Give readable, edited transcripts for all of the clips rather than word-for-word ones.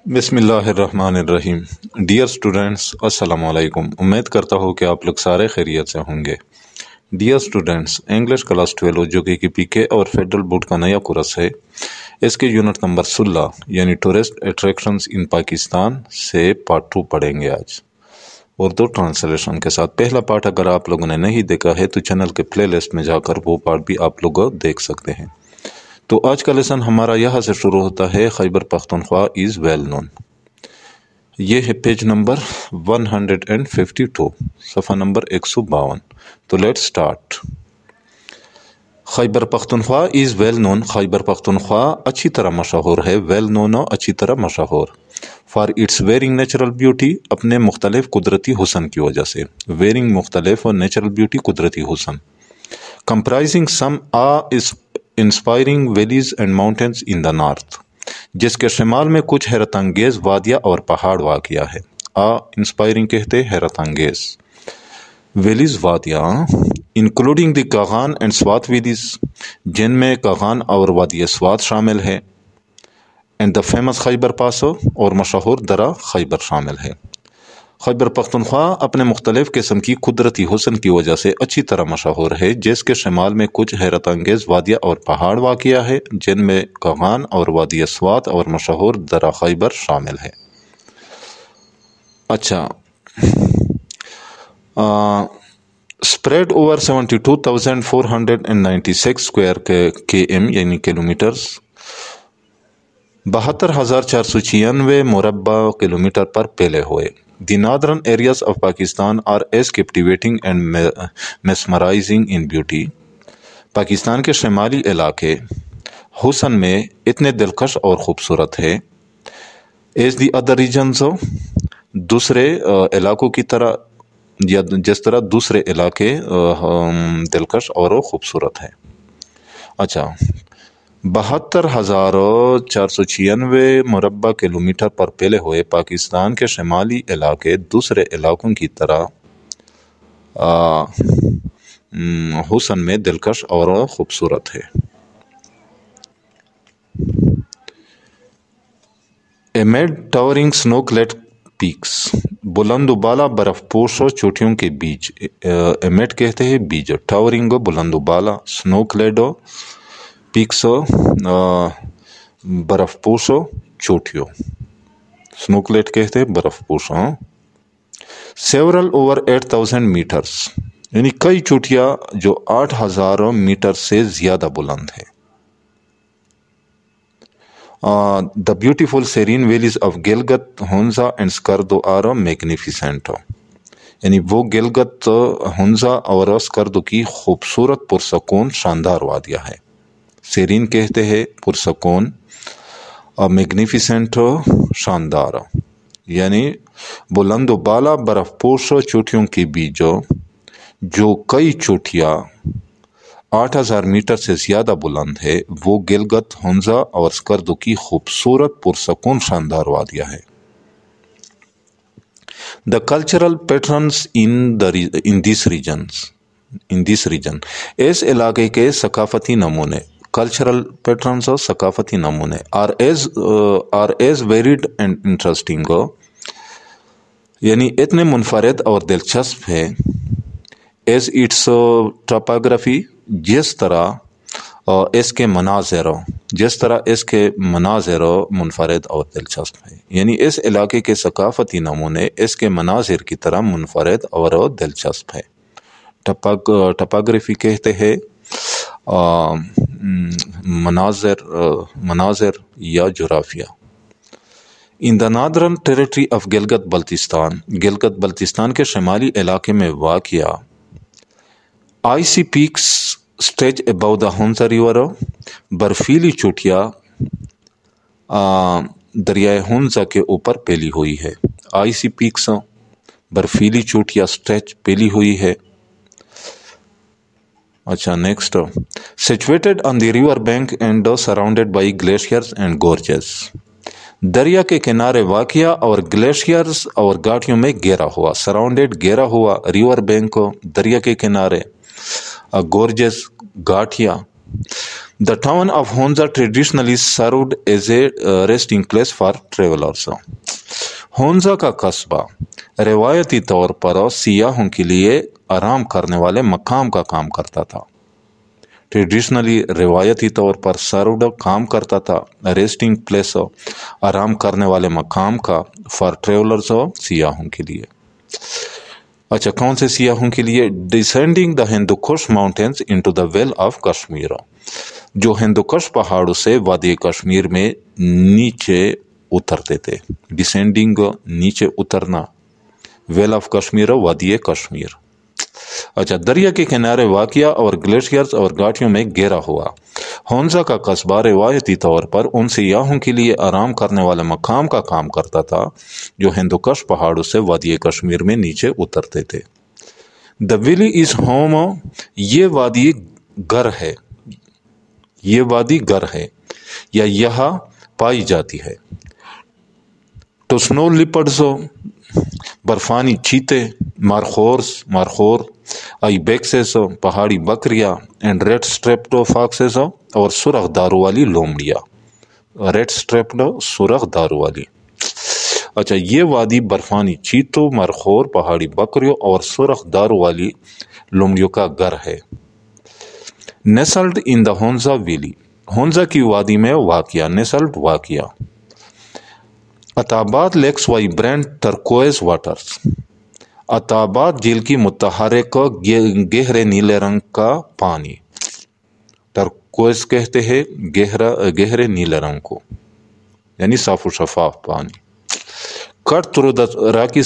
بسم اللہ الرحمن الرحیم۔ ڈیئر اسٹوڈینٹس، السلام علیکم۔ امید کرتا ہوں کہ آپ لوگ سارے خیریت سے ہوں گے۔ ڈیئر اسٹوڈینٹس، انگلش کلاس 12 جو کہ پی کے اور فیڈرل بورڈ کا نیا کورس ہے، اس کے یونٹ نمبر 16 یعنی ٹورسٹ اٹریکشنز ان پاکستان سے پارٹ 2 پڑھیں گے آج اردو ٹرانسلیشن کے ساتھ۔ پہلا پارٹ اگر آپ لوگوں نے نہیں دیکھا ہے تو چینل کے پلے لسٹ میں جا کر وہ پارٹ بھی آپ لوگ دیکھ سکتے ہیں۔ تو آج کا لیسن ہمارا یہاں سے شروع ہوتا ہے، خیبر پختونخوا از ویل نون۔ یہ ہے پیج نمبر 152، صفحہ نمبر 152۔ تو لیٹ سٹارٹ۔ خیبر پختونخوا از ویل نون۔ خیبر پختونخوا اچھی طرح مشہور ہے، ویل نون اچھی طرح مشہور، for its wearing natural beauty, اپنے مختلف قدرتی حسن کی وجہ سے، ویرنگ مختلف اور نیچرل بیوٹی قدرتی حسن، comprising some inspiring valleys and mountains in the north, جس کے شمال میں کچھ حیرت انگیز وادیاں اور پہاڑ واقع ہے۔ انسپائرنگ کہتے حیرت انگیز، ویلیز وادیاں، including the Kaghan and Swat valleys, جن میں کاغان اور وادی سوات شامل ہے، اینڈ دا فیمس خیبر پاسو، اور مشہور درہ خیبر شامل ہے۔ خیبر پختونخوا اپنے مختلف قسم کی قدرتی حسن کی وجہ سے اچھی طرح مشہور ہے، جس کے شمال میں کچھ حیرت انگیز وادیاں اور پہاڑ واقع ہے، جن میں کاغان اور وادی سوات اور مشہور درہ خیبر شامل ہے۔ اچھا، spread over 72,496 square km یعنی کلومیٹرز، 72,496 مربع کلومیٹر پر پھیلے ہوئے۔ The northern areas of Pakistan are as captivating and mesmerizing in beauty. Pakistan کے شمالی علاقے حسن میں اتنے دلکش اور خوبصورت ہے، as the other regions، دوسرے علاقوں کی طرح، یا جس طرح دوسرے علاقے دلکش اور خوبصورت ہے۔ اچھا، 72,496 مربع کلومیٹر پر پھیلے ہوئے پاکستان کے شمالی علاقے دوسرے علاقوں کی طرح حسن میں دلکش اور خوبصورت ہے۔ amid towering snow-clad peaks، بلند و بالا برف پوش چوٹیوں کے بیچ، amid کہتے ہیں بیچ، ٹاورنگ بلند و بالا، snow-clad پیکس برف پوش چوٹیوں، سنوکلیٹ کہتے ہیں برف پوش۔ سیورل اوور 8,000 میٹرز، یعنی کئی چوٹیاں جو 8,000 میٹر سے زیادہ بلند ہے۔ The beautiful serene valleys of Gilgit, Hunza and Skardu are magnificent, یعنی وہ گلگت، ہنزا اور سکردو کی خوبصورت پرسکون شاندار وادیاں ہے۔ سیرین کہتے ہیں پرسکون، میگنیفیسنٹ شاندار، یعنی بلند و بالا برف پوش چوٹیوں کے بیچ جو کئی چوٹیاں 8,000 میٹر سے زیادہ بلند ہے، وہ گلگت، ہنزا اور سکردو کی خوبصورت پرسکون شاندار وادیاں ہے۔ The cultural patterns in this region، اس علاقے کے ثقافتی نمونے، کلچرل پیٹرنز ثقافتی نمونے، are as varied and interesting، یعنی اتنے منفرد اور دلچسپ ہے، as its topography، جس طرح اس کے مناظر منفرد اور دلچسپ ہے، یعنی اس علاقے کے ثقافتی نمونے اس کے مناظر کی طرح منفرد اور دلچسپ ہے۔ ٹپاگرافی کہتے ہیں مناظر یا جغرافیہ۔ In the northern territory of Gilgit Baltistan, Gilgit Baltistan کے شمالی علاقے میں واقع icy peaks stretch above the Hunza river, برفیلی چوٹیاں دریائے ہنزا کے اوپر پھیلی ہوئی ہے۔ آئسی پیکس، برفیلی چوٹیاں اسٹریچ پھیلی ہوئی ہے۔ اچھا، next, situated on the river bank and surrounded by glaciers and Gorges, دریا کے کنارے واقع اور گلیشیئرز اور گھاٹیوں میں گھیرا ہوا، سراؤنڈیڈ گھیرا ہوا، ریور بینک دریا کے کنارے، Gorges گھاٹیاں، The town of Honza traditionally served as a resting place for travelers. ہونزا کا قصبہ روایتی طور پر سیاحوں کے لیے آرام کرنے والے مقام کا کام کرتا تھا. ٹریڈیشنلی روایتی طور پر سروڈ کام کرتا تھا، ریسٹنگ پلیس آرام کرنے والے مقام کا، فار ٹریولرز سیاحوں کے لیے. اچھا، کون سے سیاحوں کے لیے؟ Descending the Hindu Kush mountains into the vale of Kashmir, جو ہندوکش پہاڑوں سے وادی کشمیر میں نیچے اترتے تھے. ڈسینڈنگ نیچے اترنا، ویل آف کشمیر وادی کشمیر. اچھا، دریا کے کنارے واقع اور گلیشیئرز اور گھاٹیوں میں گھیرا ہوا ہونزا کا قصبہ روایتی طور پر ان سیاحوں کے لیے آرام کرنے والے مقام کا کام کرتا تھا جو ہندوکش پہاڑوں سے وادی کشمیر میں نیچے اترتے تھے. دا ویلی از ہوم، یہ وادی گھر ہے، یہ وادی گھر ہے یا یہاں پائی جاتی ہے. ٹو سنو لیپرڈز، برفانی چیتے، مارخور، آئی بیکسز، پہاڑی بکریاں، اینڈ ریڈ اسٹریپڈ فاکسز، اور سرخ دارو والی لومڑیاں. ریڈ اسٹریپڈ، سرخ دارو والی. اچھا، یہ وادی برفانی چیتوں، مارخور، پہاڑی بکریوں اور سرخ دارو والی لومڑیوں کا گھر ہے. نیسلڈ ان دا ہونزا ویلی، ہونزا کی وادی میں واقع، نیسلڈ واقع. عطاباد لیکس وائبرینٹ ٹرکوئز واٹرز، عطاباد جھیل کی متحرک گہرے نیلے رنگ کا پانی. ٹرکوئز کہتے ہیں گہرے نیلے رنگ کو، یعنی صاف و شفاف پانی. کٹ تھرو دا راکی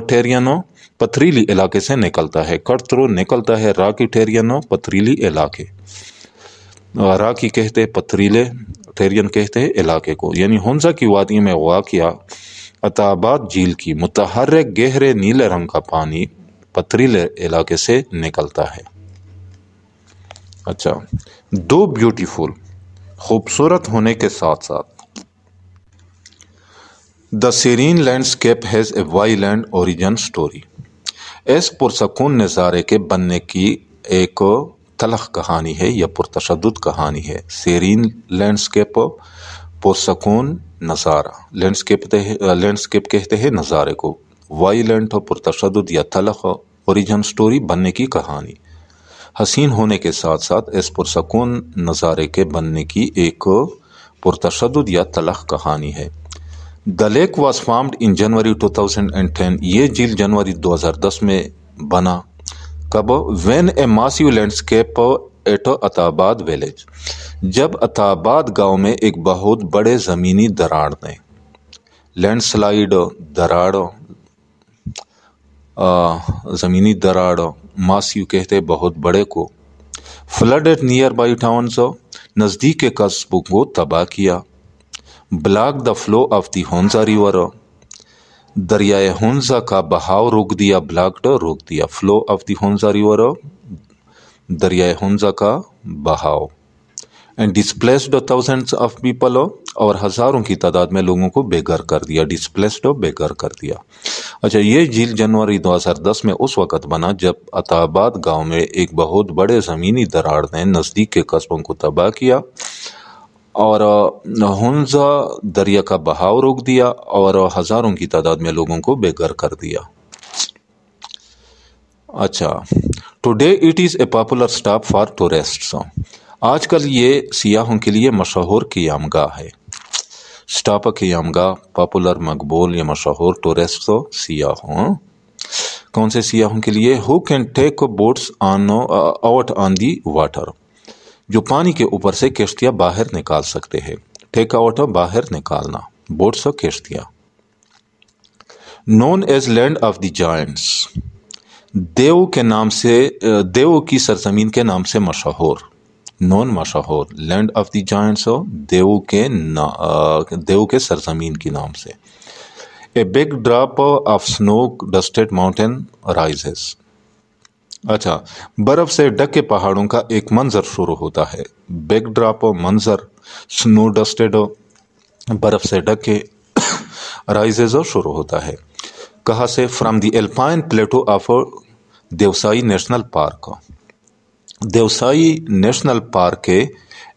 ٹیرینو، پتھریلی علاقے سے نکلتا ہے. کٹ تھرو نکلتا ہے راکی ٹیرینو، پتھریلی علاقے. راکی کہتے پتھریلے، ٹیرین کہتے ہیں علاقے کو. یعنی ہونزا کی وادی میں واقع عطاباد جھیل کی متحرک گہرے نیلے رنگ کا پانی پتھریلے علاقے سے نکلتا ہے. اچھا، دو بیوٹیفل، خوبصورت ہونے کے ساتھ ساتھ. The serene landscape has a wild origin story, اس پرسکون نظارے کے بننے کی ایک تلخ کہانی ہے یا پرتشدد کہانی ہے. سیرین لینڈسکیپ، پرسکون نظارہ. لینڈسکیپ کہتے ہیں نظارے کو. وائلنٹ، پرتشدد یا تلخ. اوریجن سٹوری، بننے کی کہانی. حسین ہونے کے ساتھ ساتھ اس پرسکون نظارے کے بننے کی ایک پرتشدد یا تلخ کہانی ہے. The lake was formed in January 2010، یہ جھیل جنوری 2010 میں بنا. کب؟ When a massive landscape at Attabad village, جب عطاباد گاؤں میں ایک بہت بڑے زمینی دراڑ نے، لینڈ سلائیڈ، دراڑ، زمینی دراڑ، ماسیو کہتے بہت بڑے کو. فلڈڈ نیئر بائی ٹاؤنز، نزدیک کے قصبوں کو تباہ کیا. Block the flow of the Hunza river, دریائے ہونزا کا بہاؤ روک دیا. بلاکڈ، روک دیا. Flow of the Hunza river, دریائے ہونزا کا بہاؤ. And displaced thousands of people, اور ہزاروں کی تعداد میں لوگوں کو بے گھر کر دیا. ڈسپلیسڈ، بے گھر کر دیا. اچھا، یہ جھیل جنوری 2010 میں اس وقت بنا جب عطاباد گاؤں میں ایک بہت بڑے زمینی دراڑ نے نزدیک کے قصبوں کو تباہ کیا اور ہونزا دریا کا بہاؤ روک دیا اور ہزاروں کی تعداد میں لوگوں کو بے گھر کر دیا. اچھا، today it is a popular stop for tourists, آج کل یہ سیاحوں کے لیے مشہور قیام گاہ ہے. اسٹاپ، قیام گاہ، پاپولر، مقبول یا مشہور. ٹورسٹ، سیاحوں. کون سے سیاحوں کے لیے؟ Who can take boats out on the water, جو پانی کے اوپر سے کشتیاں باہر نکال سکتے ہیں. ٹیک آؤٹ، باہر نکالنا. بوٹس، کشتیاں. Known as land of the giants, دیو کے نام سے، دیو کی سرزمین کے نام سے مشہور. نون، مشہور. لینڈ آف دی جائنٹس، دیو کے سرزمین کے نام سے. اے بگ ڈراپ آف سنو ڈسٹڈ ماؤنٹین رائزز، اچھا، برف سے ڈھکے پہاڑوں کا ایک منظر شروع ہوتا ہے. بگ ڈراپ، منظر. سنو ڈسٹڈ، برف سے ڈھکے. رائزز، شروع ہوتا ہے. کہاں سے؟ From the alpine plateau of Deosai national park, Deosai national park کے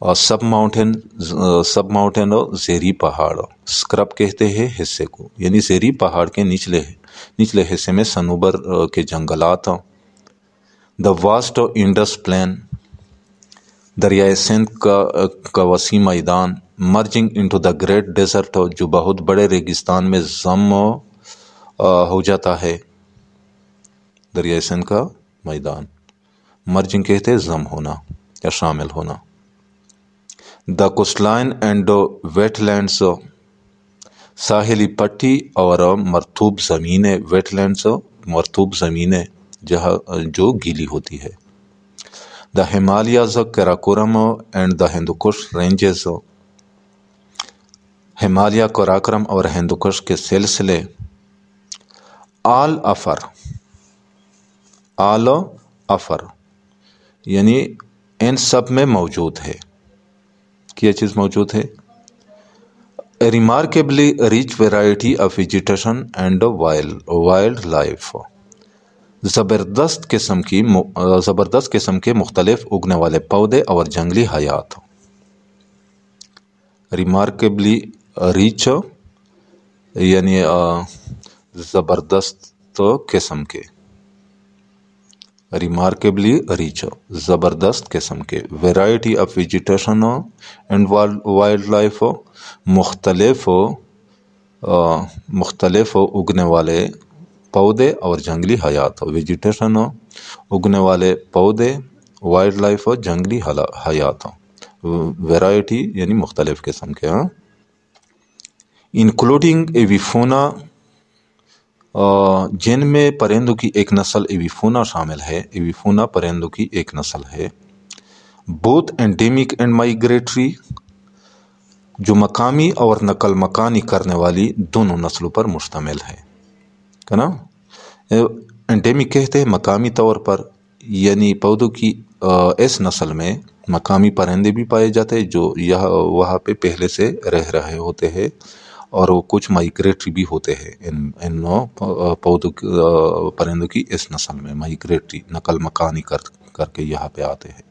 اور سب ماؤنٹین اور زیری پہاڑ، اسکرب کہتے ہیں حصے کو، یعنی زیری پہاڑ کے نچلے حصے میں صنوبر کے جنگلات. دا واسٹ انڈس پلین، دریائے سندھ کا وسیع میدان. Merging into the great desert, جو بہت بڑے ریگستان میں ضم ہو جاتا ہے. دریائے سندھ کا میدان، مرجنگ کہتے ہیں ضم ہونا یا شامل ہونا. The coastline and wetlands, ساحلی پٹی اور مرطوب زمینیں. ویٹ لینڈس مرطوب زمینیں جو گیلی ہوتی ہے. The Himalayas, Karakoram and the Hindu Kush ranges, Himalaya, Karakoram اور ہندوکش کے سلسلے. آل افر یعنی ان سب میں موجود ہے. کیا چیز موجود ہے؟ Remarkably rich variety of vegetation and wildlife, زبردست قسم کے مختلف اگنے والے پودے اور جنگلی حیات. ریمارکیبلی ریچ یعنی زبردست قسم کے، ریمارکیبلی ریچ زبردست قسم کے. Variety of vegetation and wildlife, مختلف اگنے والے پودے اور جنگلی حیات. ویجیٹیشن اگنے والے پودے، وائلڈ لائف جنگلی حیات. ویرائٹی یعنی مختلف قسم کے. انکلوڈنگ ایویفونا، جن میں پرندوں کی ایک نسل ایویفونا شامل ہے. ایویفونا پرندوں کی ایک نسل ہے. بوتھ اینڈیمک اینڈ مائیگریٹری، جو مقامی اور نقل مکانی کرنے والی دونوں نسلوں پر مشتمل ہے نا. اینڈیمک کہتے ہیں مقامی طور پر، یعنی پودوں کی اس نسل میں مقامی پرندے بھی پائے جاتے ہیں جو وہاں پہ پہلے سے رہ رہے ہوتے ہیں، اور وہ کچھ مائیگریٹری بھی ہوتے ہیں. ان پرندوں کی اس نسل میں مائیگریٹری، نقل مکانی کر کے یہاں پہ آتے ہیں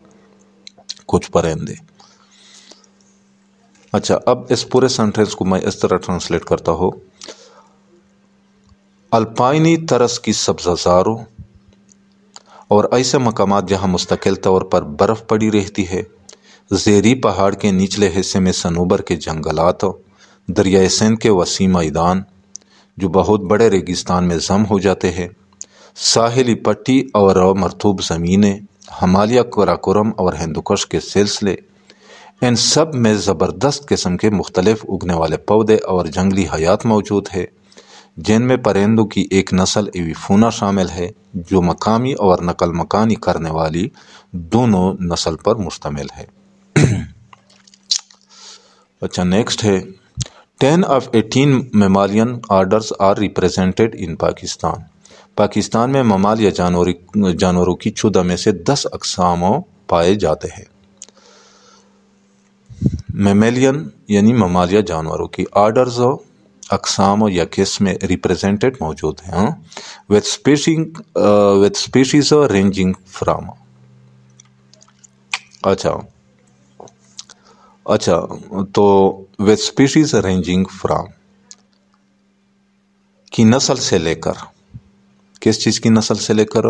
کچھ پرندے. اچھا، اب اس پورے سینٹینس کو میں اس طرح ٹرانسلیٹ کرتا ہوں. الپائنی طرز کی سبزہ زاروں اور ایسے مقامات جہاں مستقل طور پر برف پڑی رہتی ہے. زیری پہاڑ کے نچلے حصے میں صنوبر کے جنگلات. دریائے سندھ کے وسیع میدان جو بہت بڑے ریگستان میں ضم ہو جاتے ہیں. ساحلی پٹی اور مرطوب زمینیں، ہمالیہ، کراکورم اور ہندوکش کے سلسلے. ان سب میں زبردست قسم کے مختلف اگنے والے پودے اور جنگلی حیات موجود ہے، جن میں پرندوں کی ایک نسل ایویفونا شامل ہے جو مقامی اور نقل مکانی کرنے والی دونوں نسل پر مشتمل ہے. اچھا، نیکسٹ ہے 10 of 18 mammalian orders are represented in Pakistan. Pakistan میں ممالیہ جانوروں کی 14 میں سے 10 اقسام پائے جاتے ہیں. میمالین یعنی ممالیہ جانوروں کی. آرڈرز اقسام یا قسمیں، ریپریزنٹڈ موجود ہیں. with species ranging from. اچھا تو with species ranging from کی نسل سے لے کر، کس چیز کی نسل سے لے کر؟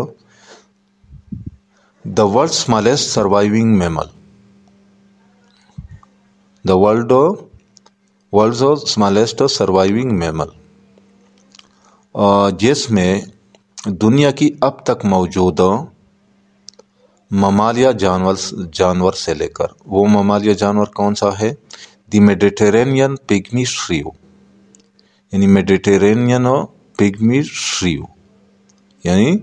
the world's smallest surviving mammal. the world's smallest surviving mammal، جس میں دنیا کی اب تک موجود ممالیہ جانور سے لے کر. وہ ممالیہ جانور کون سا ہے؟ دی میڈیٹرینین پگمی شریو، یعنی میڈیٹرینین پگمی شریو، یعنی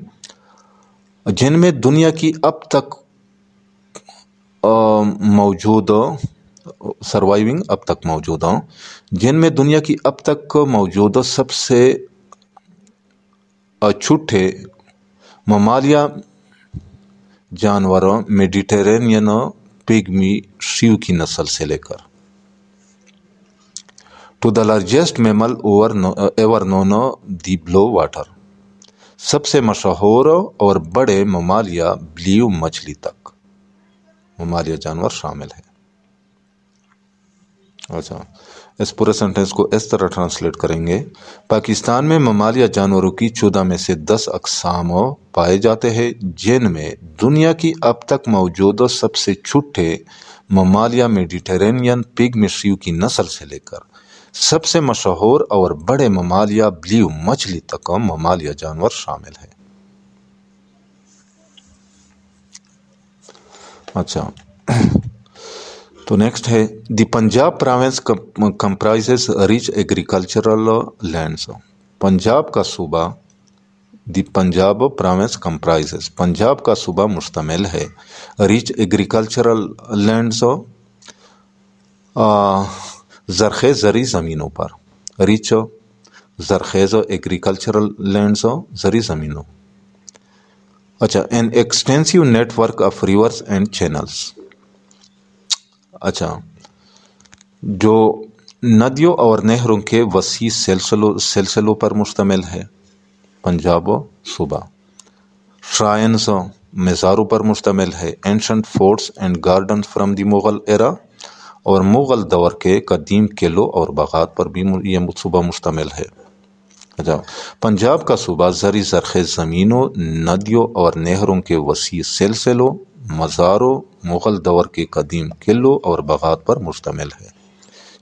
جن میں دنیا کی اب تک موجود سروائیونگ، اب تک موجود جن میں دنیا کی اب تک موجود سب سے چھوٹے ممالیہ جانور میڈیٹرینین پگمی شریو کی نسل سے لے کر. To the largest mammal ever known the blue water, سب سے مشہور اور بڑے ممالیہ بلیو مچھلی تک ممالیہ جانور شامل ہے. اچھا، اس پورے سینٹینس کو اس طرح ٹرانسلیٹ کریں گے: پاکستان میں ممالیہ جانوروں کی 14 میں سے 10 اقسام پائے جاتے ہیں، جن میں دنیا کی اب تک موجود سب سے چھوٹے ممالیہ میڈیٹرینین پگ مشیو کی نسل سے لے کر سب سے مشہور اور بڑے ممالیہ بلیو مچھلی تک ممالیہ جانور شامل ہے۔ اچھا، تو نیکسٹ ہے the Punjab province comprises rich agricultural lands. Punjab کا صوبہ، the Punjab province comprises, Punjab کا صوبہ مشتمل ہے ریچ ایگریکلچرل لینڈس، زرخیز زرعی زمینوں پر، ریچ زرخیز ایگریکلچرل لینڈس زرعی زمینوں۔ اچھا، an extensive network of rivers and channels. اچھا، جو ندیوں اور نہروں کے وسیع سلسلوں پر مشتمل ہے پنجاب صوبہ۔ شرائنز، مزاروں پر مشتمل ہے۔ Ancient forts and gardens from the Mughal era, اور مغل دور کے قدیم قلعوں اور باغات پر بھی یہ صوبہ مشتمل ہے۔ اچھا، پنجاب کا صوبہ زرعی زرخیز زمینوں، ندیوں اور نہروں کے وسیع سلسلوں، مزاروں، مغل دور کے قدیم قلعوں اور باغات پر مشتمل ہے۔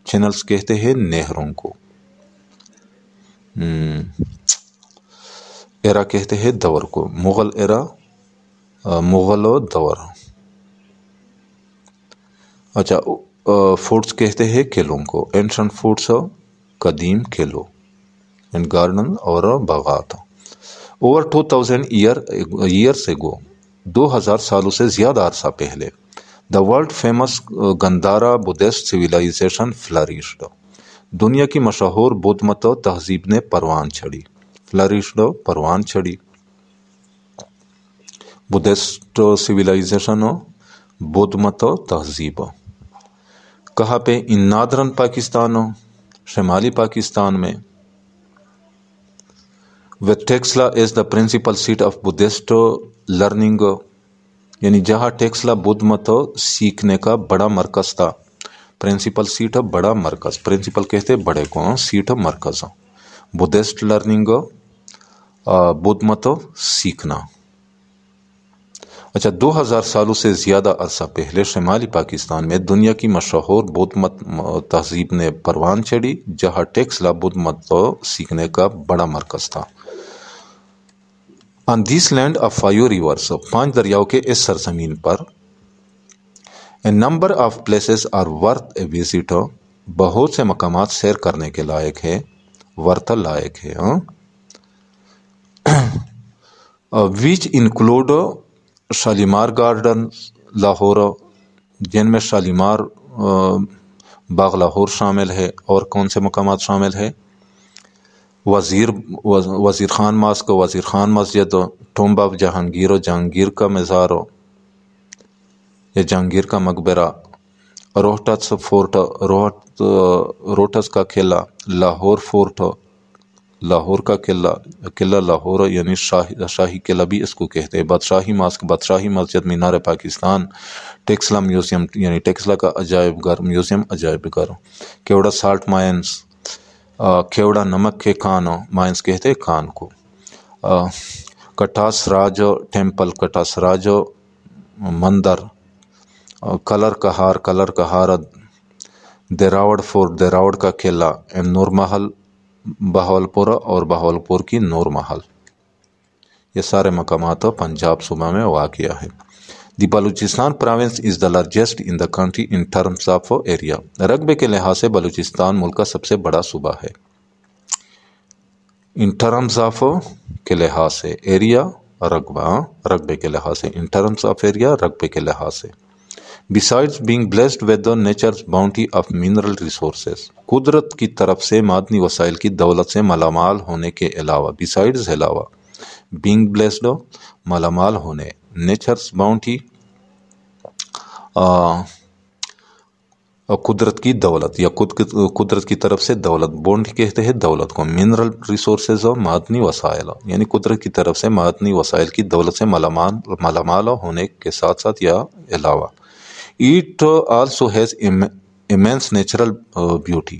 چینلز کہتے ہیں نہروں کو، ایرا کہتے ہیں دور کو، مغل ایرا، مغل دور۔ اچھا، فورٹس کہتے ہیں قلعوں کو، اینشنٹ فورٹس قدیم قلعوں، اینڈ گارڈن اور باغات۔ اوور 2000 ایئرس اگو، 2000 سالوں سے زیادہ عرصہ پہلے، the world famous Gandhara Buddhist civilisation flourished, دنیا کی مشہور بدھ مت تہذیب نے پروان چڑھی۔ فلریشڈ پروان چڑھی، بدھسٹ سویلائزیشن بدھ مت تہذیب۔ کہاں پہ؟ ان نادرن پاکستان، شمالی پاکستان میں۔ with Taxila is the principal seat of Buddhist learning، یعنی جہاں ٹیکسلا بدھ مت سیکھنے کا بڑا مرکز تھا۔ پرنسپل سیٹ بڑا مرکز، پرنسپل کہتے بڑے کو، سیٹ مرکز، بدھسٹ لرننگ بدھ مت سیکھنا۔ اچھا، 2000 سالوں سے زیادہ عرصہ پہلے شمالی پاکستان میں دنیا کی مشہور بدھ مت تہذیب نے پروان چڑھی، جہاں ٹیکسلا بدھ مت سیکھنے کا بڑا مرکز تھا۔ On this land of 5 rivers، 5 دریاؤں کے اس سرزمین پر، a number of places are worth a visit، بہت سے مقامات سیر کرنے کے لائق ہے، ورتھ لائق ہے، which include Shalimar garden Lahore, جن میں شالیمار باغ لاہور شامل ہے، اور کون سے مقامات شامل ہے؟ وزیر خان ماسک، وزیر خان مسجد، ٹومب آف جہانگیر، جہانگیر کا مزار یا جہانگیر کا مقبرہ، روہٹس فورٹ، روہٹس کا قلعہ، لاہور فورٹ، لاہور کا قلعہ لاہور، یعنی شاہی قلعہ بھی اس کو کہتے ہیں، بادشاہی ماسک، بادشاہی مسجد، مینار پاکستان، ٹیکسلا میوزیم، یعنی ٹیکسلا کا عجائب گھر، میوزیم عجائب گھر، کیوڑا سالٹ مائنس، کیوڑا نمک کے کان، مائنس کہتے ہیں کان کو، کٹاس راج ٹیمپل، کٹاس راج مندر، کلر کہار، دیراوڑ فورٹ، دیراوڑ کا قلعہ، نور محل بہاولپور، اور بہاولپور کی نور محل۔ یہ سارے مقامات پنجاب صوبہ میں واقع ہے۔ The Balochistan province is the largest in the country in terms of area, رقبے کے لحاظ سے بلوچستان ملک کا سب سے بڑا صوبہ ہے۔ ان ٹرمز آف کے لحاظ سے، ایریا رقبہ، رقبے کے لحاظ سے، ان ٹرمز آف ایریا رقبے کے لحاظ سے۔ Besides being blessed with the nature's bounty of mineral resources، قدرت کی طرف سے معدنی وسائل کی دولت سے مالامال ہونے کے علاوہ، besides علاوہ، being blessed مالامال ہونے، nature's bounty قدرت کی دولت یا قدرت کی طرف سے دولت، بونڈ کہتے ہیں دولت کو، منرل ریسورسز معدنی وسائل، یعنی قدرت کی طرف سے معدنی وسائل کی دولت سے مالامال ہونے کے ساتھ ساتھ یا علاوہ۔ It also has immense natural beauty.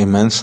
immense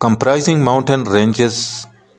comprising mountain ranges,